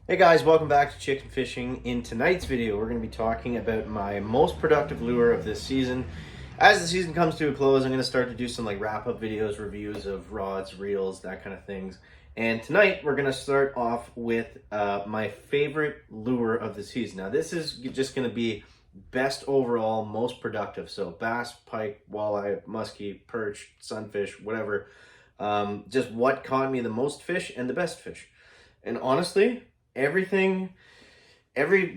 Hey guys, welcome back to Chicken Fishing. In tonight's video, we're going to be talking about my most productive lure of this season. As the season comes to a close, I'm going to start to do some like wrap-up videos, reviews of rods, reels, that kind of things. And tonight, we're going to start off with my favorite lure of the season. Now, this is just going to be best overall, most productive. So bass, pike, walleye, muskie, perch, sunfish, whatever. Just what caught me the most fish and the best fish. And honestly, every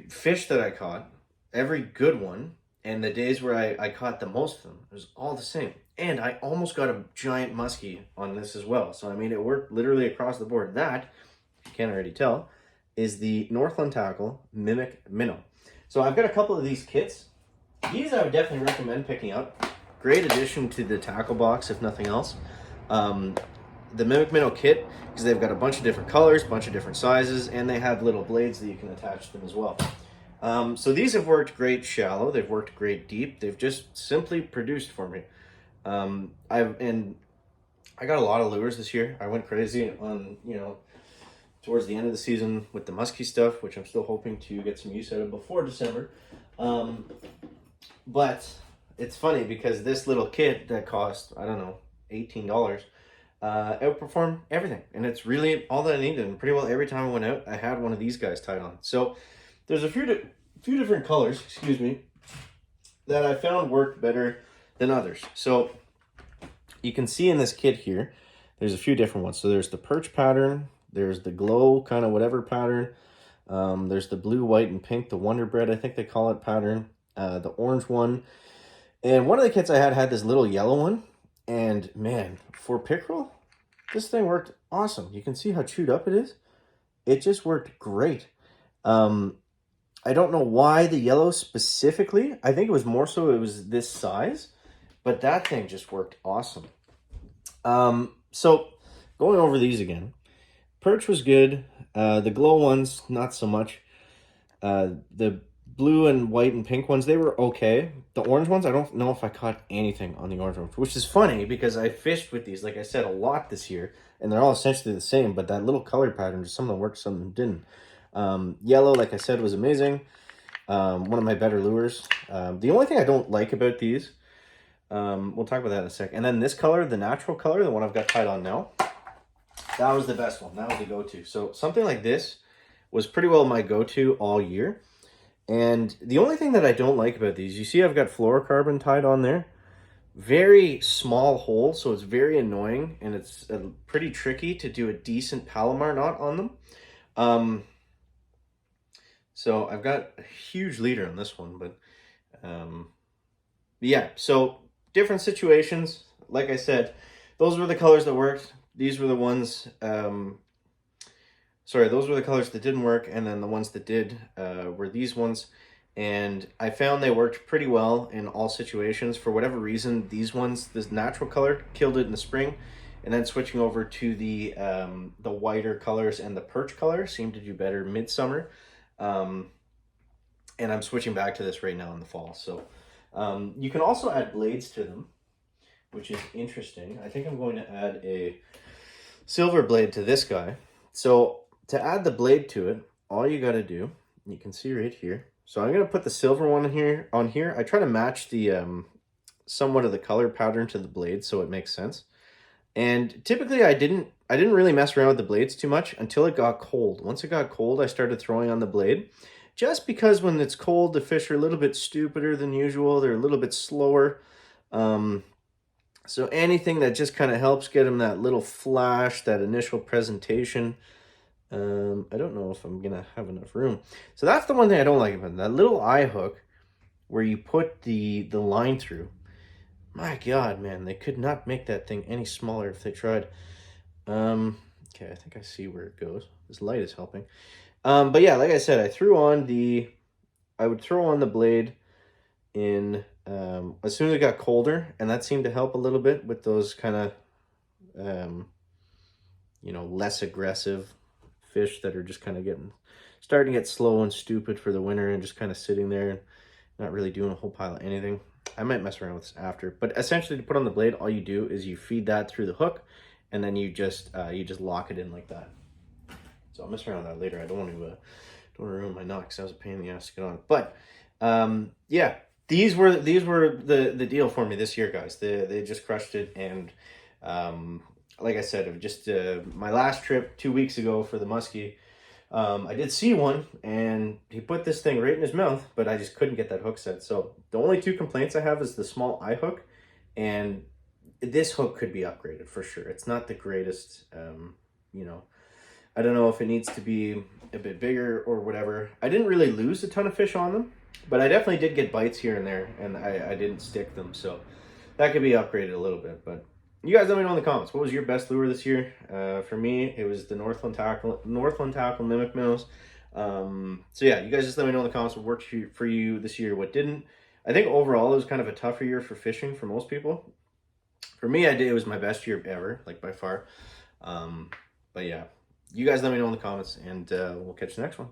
fish that I caught, every good one, and the days where I caught the most of them, it was all the same. And I almost got a giant muskie on this as well. So, I mean, it worked literally across the board. That, if you can't already tell, is the Northland Tackle Mimic Minnow. So I've got a couple of these kits. These I would definitely recommend picking up. Great addition to the tackle box, if nothing else. The Mimic Minnow kit, because they've got a bunch of different colors, bunch of different sizes, and they have little blades that you can attach to them as well. So these have worked great shallow, they've worked great deep, they've just simply produced for me. I got a lot of lures this year. I went crazy on, towards the end of the season with the musky stuff, which I'm still hoping to get some use out of before December. But it's funny because this little kit that cost, I don't know, $18, outperformed everything, and it's really all that I needed. And pretty well every time I went out, I had one of these guys tied on. So there's a few different colors, that I found worked better than others. So you can see in this kit here, there's a few different ones. So there's the perch pattern, there's the glow kind of whatever pattern, there's the blue, white, and pink, the Wonder Bread, I think they call it, pattern, the orange one, and one of the kits I had this little yellow one. And man, for pickerel, this thing worked awesome. You can see how chewed up it is. It just worked great. I don't know why the yellow specifically. I think it was more so it was this size, but that thing just worked awesome. So going over these again, perch was good. The glow ones, not so much. The blue and white and pink ones, they were okay. The orange ones, I don't know if I caught anything on the orange ones, which is funny because I fished with these, like I said, a lot this year, and they're all essentially the same, but that little color pattern, some of them worked, some of them didn't. Yellow, like I said, was amazing. One of my better lures. The only thing I don't like about these, we'll talk about that in a sec. And then this color, the natural color, the one I've got tied on now, that was the best one. That was the go-to. So something like this was pretty well my go-to all year. And the only thing that I don't like about these, you see I've got fluorocarbon tied on there. Very small hole, so it's very annoying, and it's pretty tricky to do a decent Palomar knot on them. So I've got a huge leader on this one, but yeah, so different situations. Like I said, those were the colors that worked. These were the ones... those were the colors that didn't work, and then the ones that did were these ones. And I found they worked pretty well in all situations. For whatever reason, these ones, this natural color, killed it in the spring. And then switching over to the whiter colors and the perch color seemed to do better midsummer. And I'm switching back to this right now in the fall. So you can also add blades to them, which is interesting. I think I'm going to add a silver blade to this guy. So to add the blade to it, all you got to do, you can see right here. So I'm going to put the silver one on here. I try to match the somewhat of the color pattern to the blade so it makes sense. And typically I didn't really mess around with the blades too much until it got cold. Once it got cold, I started throwing on the blade. Just because when it's cold, the fish are a little bit stupider than usual. They're a little bit slower. So anything that just kind of helps get them that little flash, that initial presentation. I don't know if I'm gonna have enough room. So that's the one thing I don't like about it. That little eye hook where you put the line through. My God, man, they could not make that thing any smaller if they tried. Okay, I think I see where it goes. This light is helping. But yeah, like I said, I would throw on the blade in as soon as it got colder, and that seemed to help a little bit with those kind of less aggressive fish that are just kind of starting to get slow and stupid for the winter and just kind of sitting there and not really doing a whole pile of anything. I might mess around with this after, but essentially to put on the blade, all you do is you feed that through the hook, and then you just lock it in like that. So I'll mess around with that later. I don't want to ruin my knot because that was a pain in the ass to get on. But yeah, these were the deal for me this year, guys. They just crushed it. And like I said, just my last trip 2 weeks ago for the muskie, I did see one, and he put this thing right in his mouth, but I just couldn't get that hook set. So the only two complaints I have is the small eye hook, and this hook could be upgraded for sure. It's not the greatest, you know, I don't know if it needs to be a bit bigger or whatever. I didn't really lose a ton of fish on them, but I definitely did get bites here and there, and I didn't stick them. So that could be upgraded a little bit. But you guys let me know in the comments. What was your best lure this year? For me, it was the Northland Tackle Mimic Minnows. So yeah, you guys just let me know in the comments what worked for you this year, what didn't. I think overall it was kind of a tougher year for fishing for most people. For me, it was my best year ever, like by far. But yeah, you guys let me know in the comments, and we'll catch you next one.